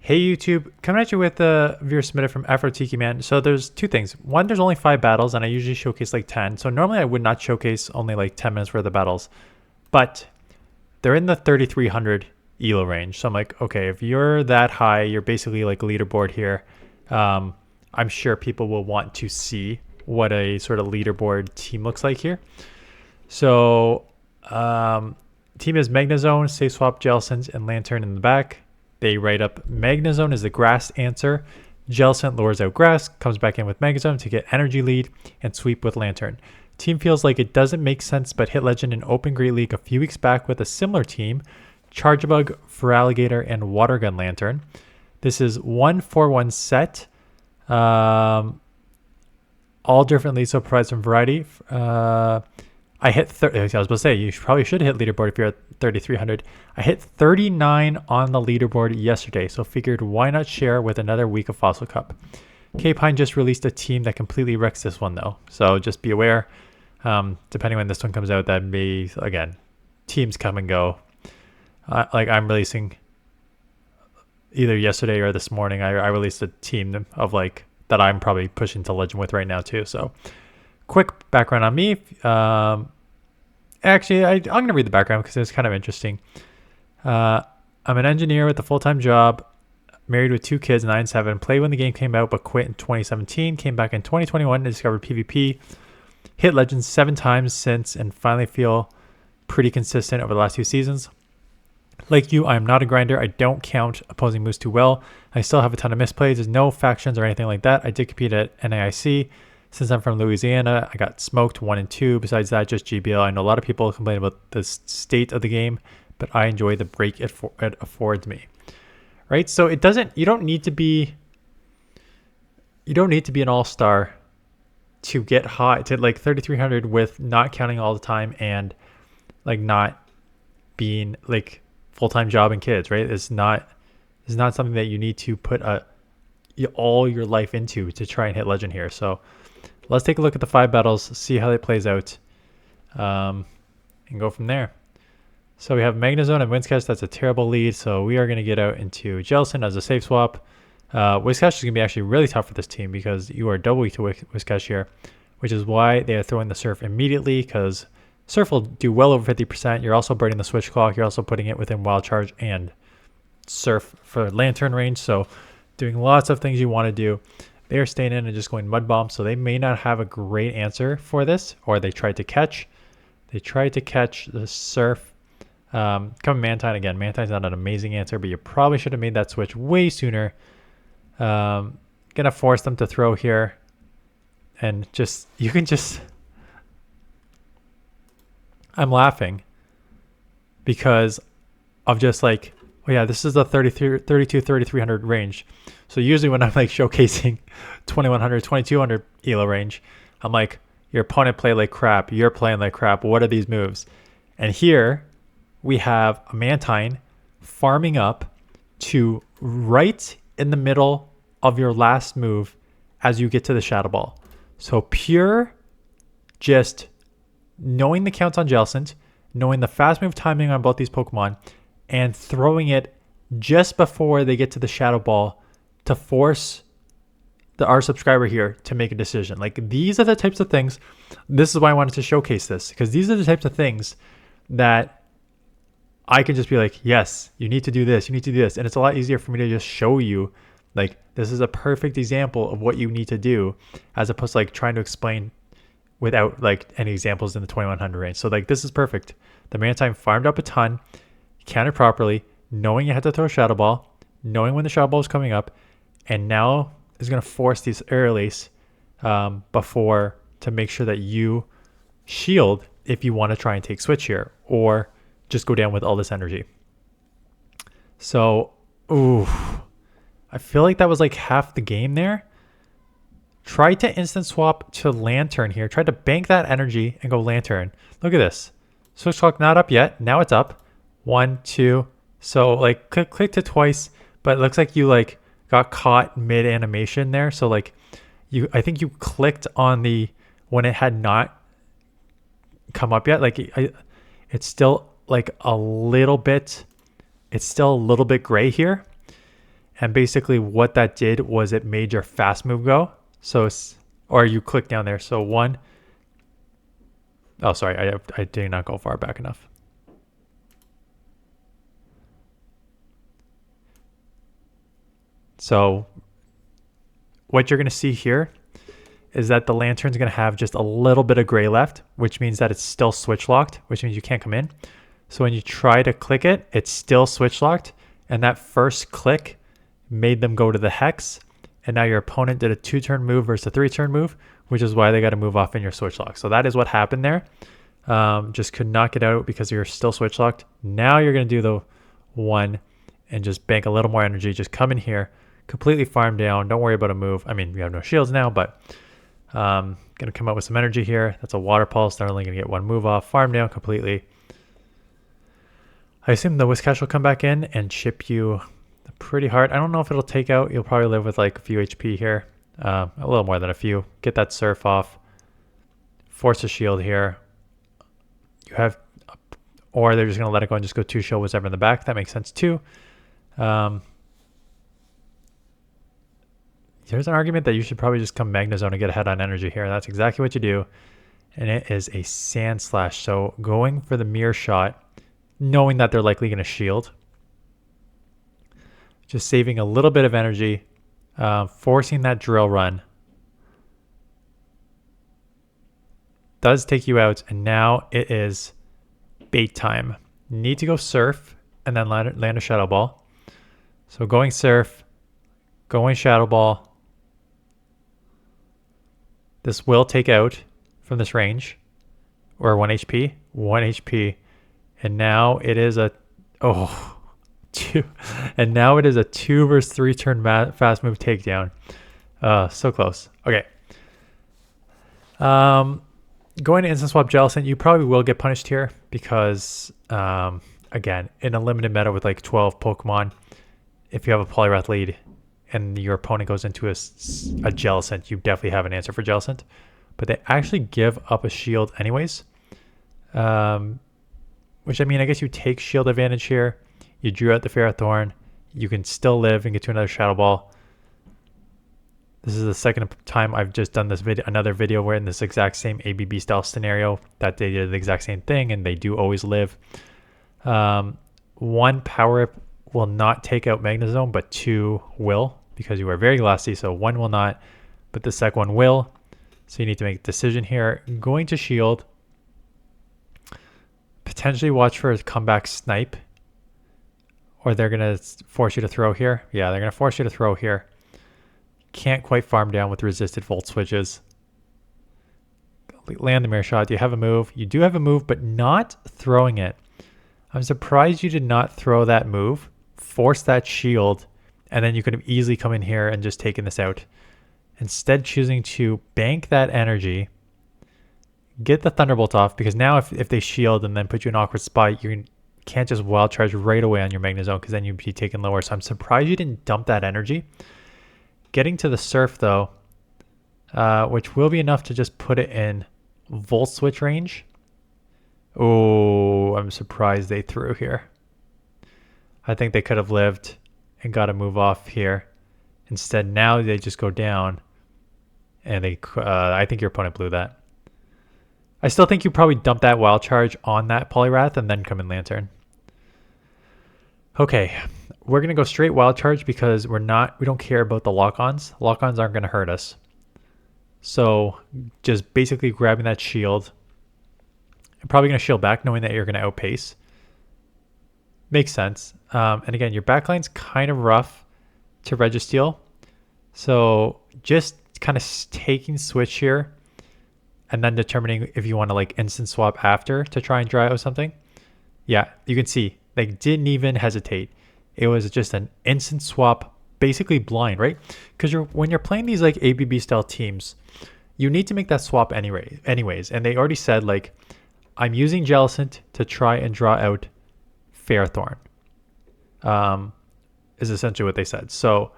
Hey YouTube, coming at you with a viewer submitted from Afro Man. So there's two things. One, there's only 5 battles and I usually showcase like 10. So normally I would not showcase only like 10 minutes worth of battles. But they're in the 3,300 ELO range. So I'm like, okay, if you're that high, you're basically like leaderboard here. I'm sure people will want to see what a sort of leaderboard team looks like here. So team is Magnezone, Safe Swap, Jellicent, and Lantern in the back. They write up Magnezone is the grass answer. Jellicent lures out grass, comes back in with Magnezone to get energy lead, and sweep with Lantern. Team feels like it doesn't make sense, but hit Legend in Open Great League a few weeks back with a similar team, Chargebug, Feraligatr, and Water Gun Lantern. This is 1-4-1 set. All different leads, so provides some variety. I hit I was about to say, you probably should hit leaderboard if you're at 3,300. I hit 39 on the leaderboard yesterday, so figured why not share with another week of Fossil Cup. K-Pine just released a team that completely wrecks this one though, so just be aware. Depending when this one comes out, that may, again, teams come and go. Like I'm releasing either yesterday or this morning, I released a team of like that I'm probably pushing to Legend with right now too, so quick background on me. Actually, I'm going to read the background because it's kind of interesting. I'm an engineer with a full-time job, married with 2 kids, 9 and 7. Played when the game came out, but quit in 2017. Came back in 2021 and discovered PvP. Hit Legends 7 times since and finally feel pretty consistent over the last 2 seasons. Like you, I'm not a grinder. I don't count opposing moves too well. I still have a ton of misplays. There's no factions or anything like that. I did compete at NAIC. Since I'm from Louisiana, I got smoked 1 and 2. Besides that, just GBL. I know a lot of people complain about the state of the game, but I enjoy the break it affords me. Right? So it doesn't. You don't need to be an all-star to get high to like 3,300 with not counting all the time and like not being like full-time job and kids. Right? It's not something that you need to put all your life into to try and hit Legend here. So let's take a look at the 5 battles, see how it plays out, and go from there. So we have Magnezone and Whiscash. That's a terrible lead. So we are going to get out into Jellicent as a safe swap. Whiscash is going to be actually really tough for this team because you are double weak to Whiscash here, which is why they are throwing the Surf immediately because Surf will do well over 50%. You're also burning the Switch Clock. You're also putting it within Wild Charge and Surf for Lantern range. So doing lots of things you want to do. They are staying in and just going Mud Bomb, so they may not have a great answer for this, or they tried to catch. They tried to catch the Surf. Come Mantine again. Mantine's not an amazing answer, but you probably should have made that switch way sooner. Gonna force them to throw here, and I'm laughing because of just like, oh yeah, this is the 3,300 range. So usually when I'm like showcasing 2,100, 2,200 ELO range, I'm like, your opponent played like crap. You're playing like crap. What are these moves? And here we have a Mantine farming up to right in the middle of your last move as you get to the Shadow Ball. So pure just knowing the counts on Jellicent, knowing the fast move timing on both these Pokemon, and throwing it just before they get to the Shadow Ball to force our subscriber here to make a decision. Like, these are the types of things. This is why I wanted to showcase this, because these are the types of things that I can just be like, yes, you need to do this. You need to do this. And it's a lot easier for me to just show you, like, this is a perfect example of what you need to do, as opposed to like trying to explain without like any examples in the 2,100 range. So like, this is perfect. The Mantine farmed up a ton, counted properly, knowing you had to throw a Shadow Ball, knowing when the Shadow Ball is coming up, and now is going to force these air release before to make sure that you shield if you want to try and take switch here or just go down with all this energy. So, ooh, I feel like that was like half the game there. Try to instant swap to Lantern here. Try to bank that energy and go Lantern. Look at this. Switch clock not up yet. Now it's up. 1, 2. So like click to twice, but it looks like you like got caught mid animation there. So like I think you clicked on the when it had not come up yet. Like it's still like a little bit, it's still a little bit gray here. And basically what that did was it made your fast move go. So, or you click down there. So one, oh, sorry, I did not go far back enough. So what you're going to see here is that the lantern's going to have just a little bit of gray left, which means that it's still switch locked, which means you can't come in. So when you try to click it, it's still switch locked. And that first click made them go to the hex. And now your opponent did a 2-turn move versus a 3-turn move, which is why they got to move off in your switch lock. So that is what happened there. Just could not get out because you're still switch locked. Now you're going to do the one and just bank a little more energy. Just come in here, completely farm down. Don't worry about a move. I mean, you have no shields now, but going to come up with some energy here. That's a water pulse. They're only going to get one move off. Farm down completely. I assume the Whiscash will come back in and chip you pretty hard. I don't know if it'll take out. You'll probably live with like a few HP here. A little more than a few. Get that surf off. Force a shield here. You have, or they're just going to let it go and just go 2 shield whatever in the back. That makes sense too. There's an argument that you should probably just come Magna Zone and get ahead on energy here. That's exactly what you do. And it is a Sand Slash. So going for the mirror shot, knowing that they're likely going to shield. Just saving a little bit of energy. Forcing that drill run. Does take you out. And now it is bait time. Need to go surf and then land a Shadow Ball. So going surf. Going Shadow Ball. This will take out from this range, or 1 HP, 1 HP. And now it is a, 2. And now it is a 2 versus 3 turn fast move takedown. So close. Okay. Going to instant swap Jellicent, you probably will get punished here because, again, in a limited meta with like 12 Pokemon, if you have a Poliwrath lead, and your opponent goes into a Jellicent, you definitely have an answer for Jellicent. But they actually give up a shield anyways. Which, I mean, I guess you take shield advantage here. You drew out the Ferrothorn. You can still live and get to another Shadow Ball. This is the second time I've just done this video, another video where in this exact same ABB style scenario that they did the exact same thing and they do always live. 1 power up will not take out Magnezone, but 2 will, because you are very glassy, so 1 will not, but the second one will. So you need to make a decision here. Going to shield. Potentially watch for a comeback snipe. Or they're going to force you to throw here. Yeah, they're going to force you to throw here. Can't quite farm down with resisted volt switches. Land the mirror shot. Do you have a move? You do have a move, but not throwing it. I'm surprised you did not throw that move. Force that shield, and then you could have easily come in here and just taken this out. Instead, choosing to bank that energy, get the Thunderbolt off, because now if they shield and then put you in an awkward spot, you can't just wild charge right away on your Magnezone, because then you'd be taken lower. So I'm surprised you didn't dump that energy. Getting to the surf though, which will be enough to just put it in Volt Switch range. Oh, I'm surprised they threw here. I think they could have lived and got a move off here. Instead, now they just go down, and they. I think your opponent blew that. I still think you probably dump that wild charge on that Poliwrath and then come in Lantern. Okay, we're gonna go straight wild charge because we don't care about the lock-ons. Lock-ons aren't gonna hurt us. So just basically grabbing that shield. I'm probably gonna shield back knowing that you're gonna outpace. Makes sense. And again, your backline's kind of rough to Registeel. So just kind of taking switch here and then determining if you want to like instant swap after to try and dry out something. Yeah, you can see they didn't even hesitate. It was just an instant swap, basically blind, right? Because when you're playing these like ABB style teams, you need to make that swap anyways. And they already said like, I'm using Jellicent to try and draw out Ferrothorn. Is essentially what they said. So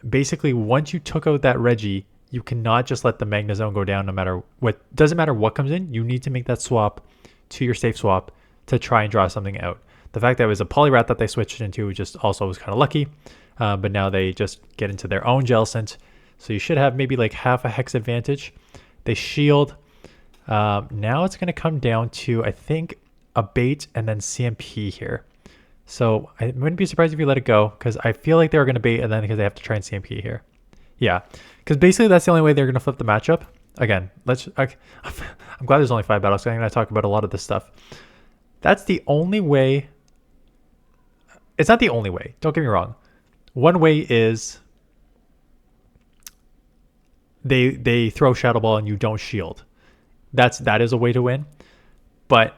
basically once you took out that Reggie, you cannot just let the Magnezone go down no matter what. Doesn't matter what comes in, you need to make that swap to your safe swap to try and draw something out. The fact that it was a Poliwrath that they switched into just also was kind of lucky. But now they just get into their own Jellicent. So you should have maybe like half a Hex advantage. They shield. Now it's going to come down to, I think, a bait and then CMP here. So I wouldn't be surprised if you let it go, because I feel like they were going to bait and then because they have to try and CMP here. Yeah, because basically that's the only way they're going to flip the matchup. Again, I'm glad there's only 5 battles, so I'm going to talk about a lot of this stuff. That's the only way. It's not the only way. Don't get me wrong. One way is they throw Shadow Ball and you don't shield. That is a way to win. But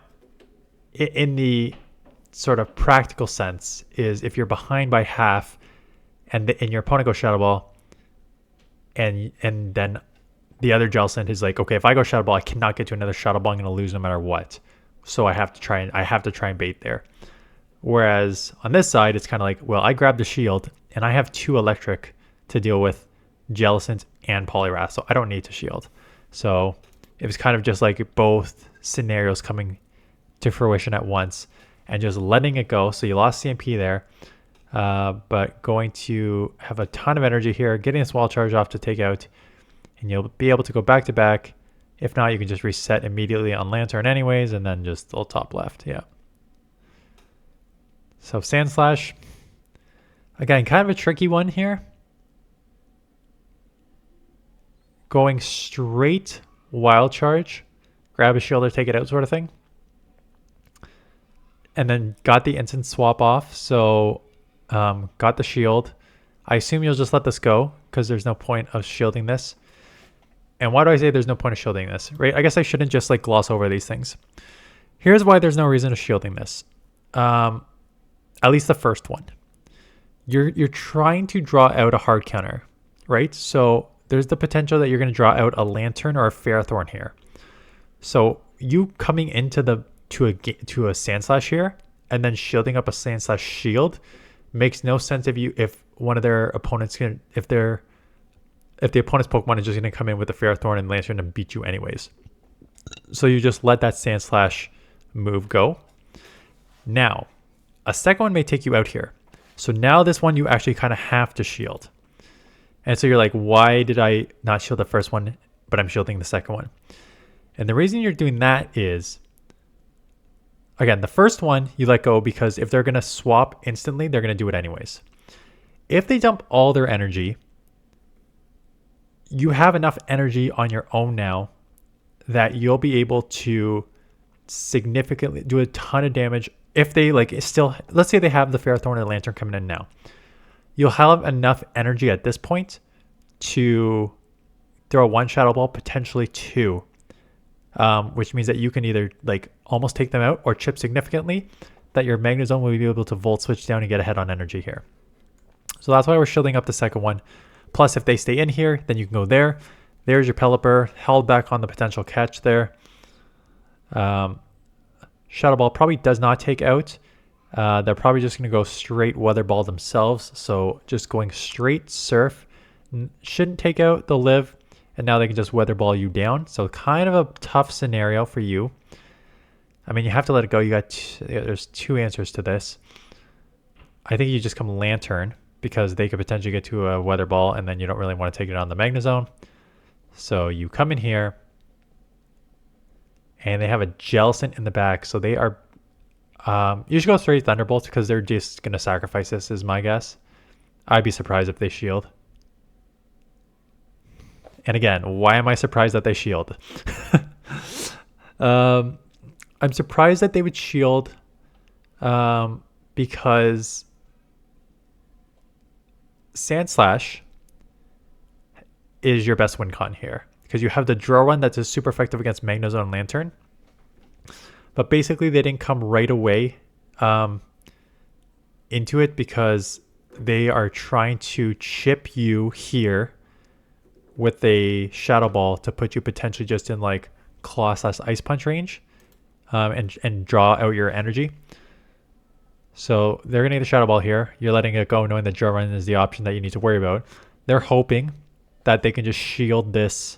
in the sort of practical sense is if you're behind by half and your opponent goes Shadow Ball and then the other Jellicent is like, okay, if I go Shadow Ball, I cannot get to another Shadow Ball. I'm going to lose no matter what. So I have to try and bait there. Whereas on this side, it's kind of like, well, I grabbed the shield and I have 2 electric to deal with Jellicent and Poliwrath, so I don't need to shield. So it was kind of just like both scenarios coming to fruition at once and just letting it go. So you lost CMP there, but going to have a ton of energy here, getting this wall charge off to take out, and you'll be able to go back to back. If not, you can just reset immediately on Lantern anyways, and then just the top left. Yeah. So Sand Slash, again, kind of a tricky one here. Going straight Wild Charge, grab a shield or take it out sort of thing. And then got the instant swap off, so got the shield. I assume you'll just let this go because there's no point of shielding this. And why do I say there's no point of shielding this, right? I guess I shouldn't just like gloss over these things. Here's why there's no reason of shielding this. At least the first one. You're trying to draw out a hard counter, right? So there's the potential that you're going to draw out a Lantern or a Ferrothorn here. So you coming into to a Sand Slash here and then shielding up a Sand Slash shield makes no sense if one of their opponents if the opponent's Pokemon is just going to come in with a Ferrothorn and Lantern and beat you anyways. So you just let that Sand Slash move go. Now, a second one may take you out here. So now this one you actually kind of have to shield. And so you're like, why did I not shield the first one, but I'm shielding the second one? And the reason you're doing that is, again, the first one you let go because if they're going to swap instantly, they're going to do it anyways. If they dump all their energy, you have enough energy on your own now that you'll be able to significantly do a ton of damage. If they let's say they have the Ferrothorn and Lantern coming in now, you'll have enough energy at this point to throw 1 Shadow Ball, potentially 2, which means that you can either like almost take them out or chip significantly, that your Magnezone will be able to Volt Switch down and get ahead on energy here. So that's why we're shielding up the second one. Plus, if they stay in here, then you can go there. There's your Pelipper, held back on the potential catch there. Shadow Ball probably does not take out. They're probably just going to go straight Weather Ball themselves. So just going straight Surf shouldn't take out. They'll live. And now they can just Weather Ball you down. So kind of a tough scenario for you. I mean, you have to let it go. There's 2 answers to this. I think you just come Lantern because they could potentially get to a Weather Ball and then you don't really want to take it on the Magnezone. So you come in here and they have a Jellicent in the back. So they are, you should go straight Thunderbolt because they're just going to sacrifice this is my guess. I'd be surprised if they shield. And again, why am I surprised that they shield? I'm surprised that they would shield because Sand Slash is your best win con here. Because you have the draw run that's just super effective against Magnezone and Lantern. But basically they didn't come right away into it because they are trying to chip you here with a Shadow Ball to put you potentially just in like Claw/Ice Punch range and draw out your energy. So they're going to get a Shadow Ball here. You're letting it go knowing that draw run is the option that you need to worry about. They're hoping that they can just shield this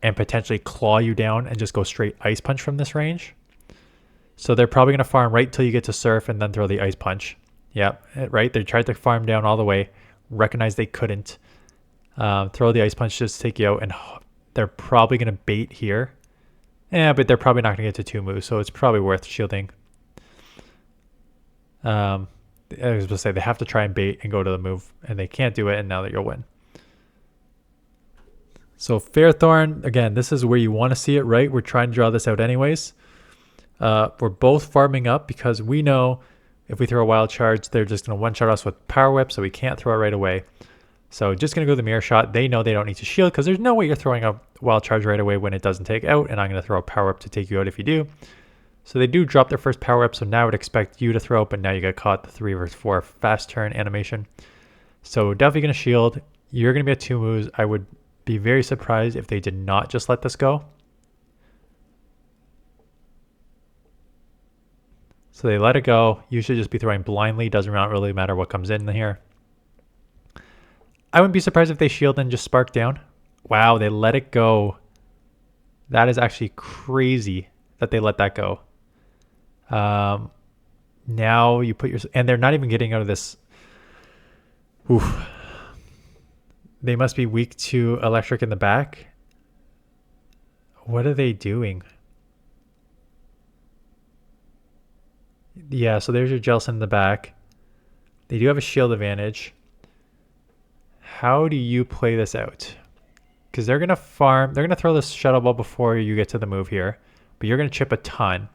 and potentially claw you down and just go straight Ice Punch from this range. So they're probably going to farm right till you get to Surf and then throw the Ice Punch. Yep, right? They tried to farm down all the way, recognized they couldn't. Throw the Ice Punch just to take you out, and they're probably going to bait here. Yeah, but they're probably not going to get to 2 moves, so it's probably worth shielding. I was going to say they have to try and bait and go to the move, and they can't do it, and now that you'll win. So Fairthorn, again, this is where you want to see it, right? We're trying to draw this out anyways. We're both farming up because we know if we throw a Wild Charge, they're just going to one-shot us with Power Whip, so we can't throw it right away. So just going to go the Mirror Shot. They know they don't need to shield because there's no way you're throwing a Wild Charge right away when it doesn't take out, and I'm going to throw a Power Whip to take you out if you do. So they do drop their first Power Whip, so now I would expect you to throw, but now you get caught the 3 versus 4 fast turn animation. So definitely going to shield. You're going to be at 2 moves. I would be very surprised if they did not just let this go. So they let it go. You should just be throwing blindly. Doesn't really matter what comes in here. I wouldn't be surprised if they shield and just spark down. Wow, they let it go. That is actually crazy that they let that go. Now you put your... And they're not even getting out of this. Oof. They must be weak to electric in the back. What are they doing? Yeah, so there's your Jellicent in the back. They do have a shield advantage. How do you play this out? Because they're going to farm. They're going to throw this Shuttle Ball before you get to the move here. But you're going to chip a ton.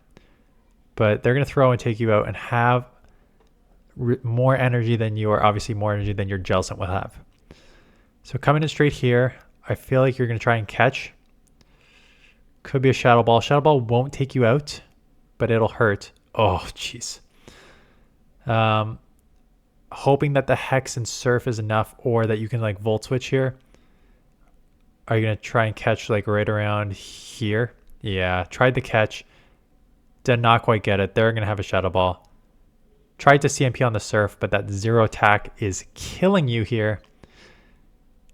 But they're going to throw and take you out and have more energy than you, or obviously more energy than your Jellicent will have. So coming in straight here, I feel like you're going to try and catch. Could be a Shadow Ball. Shadow Ball won't take you out, but it'll hurt. Oh, jeez. Hoping that the Hex and Surf is enough, or that you can like Volt Switch here. Are you going to try and catch like right around here? Yeah, tried the catch. Did not quite get it. They're going to have a Shadow Ball. Tried to CMP on the Surf, but that 0 attack is killing you here.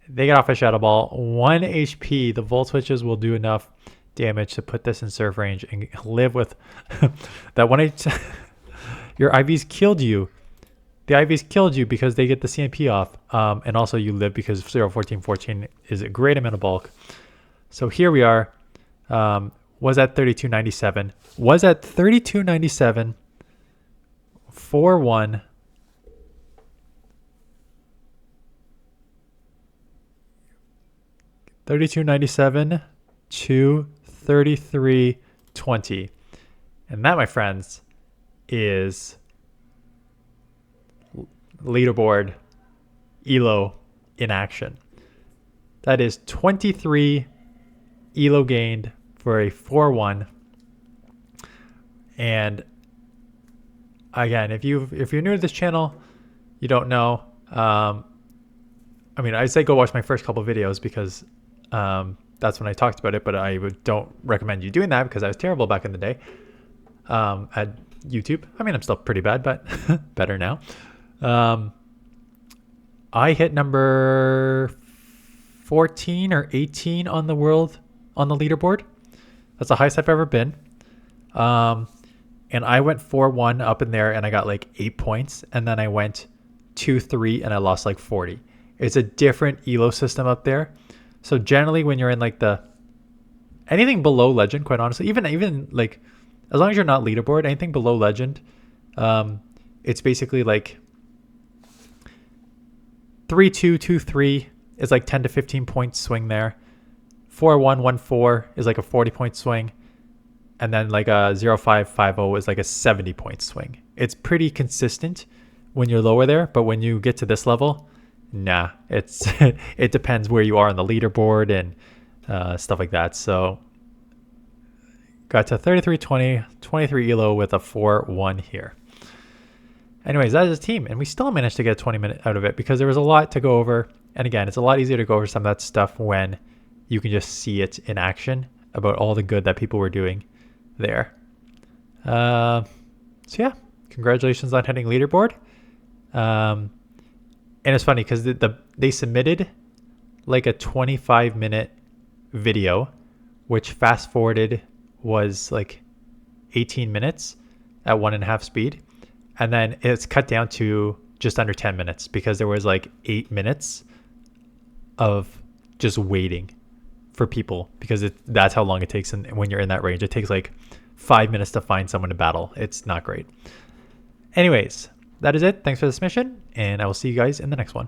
They get off a Shadow Ball. 1 HP. The Volt Switches will do enough damage to put this in Surf range and live with that 1 HP. Your IVs killed you. The IVs killed you because they get the CMP off. And also you live because 0-14-14 is a great amount of bulk. So here we are. Was at 32.97. Was at 32.97. 4-1. $32.97 to $33.20, and that, my friends, is leaderboard elo in action. That is 23 elo gained for a 4-1. And again, if you're new to this channel, you don't know. I mean, I say go watch my first couple videos because that's when I talked about it, but I don't recommend you doing that because I was terrible back in the day at YouTube. I mean, I'm still pretty bad, but better now. I hit number 14 or 18 on the leaderboard. That's the highest I've ever been. And I went 4-1 up in there and I got like 8 points. And then I went 2-3 and I lost like 40. It's a different elo system up there. So generally when you're in like anything below legend, quite honestly, even like, as long as you're not leaderboard, anything below legend, it's basically like 3-2, 2-3 is like 10 to 15 point swing there. 4-1, 1-4 is like a 40 point swing. And then like a 0-5, 5-0 is like a 70 point swing. It's pretty consistent when you're lower there, but when you get to this level, nah, it depends where you are on the leaderboard and stuff like that. So got to 33.20, 23 elo with a 4-1 here. Anyways, that is a team, and we still managed to get 20 minutes out of it because there was a lot to go over. And again, it's a lot easier to go over some of that stuff when you can just see it in action about all the good that people were doing there. So yeah, congratulations on hitting leaderboard. And it's funny because they submitted like a 25-minute video, which fast forwarded was like 18 minutes. at 1.5 speed. And then it's cut down to just under 10 minutes because there was like 8 minutes of just waiting for people because that's how long it takes. And when you're in that range, it takes like 5 minutes to find someone to battle. It's not great. Anyways, that is it. Thanks for this mission, and I will see you guys in the next one.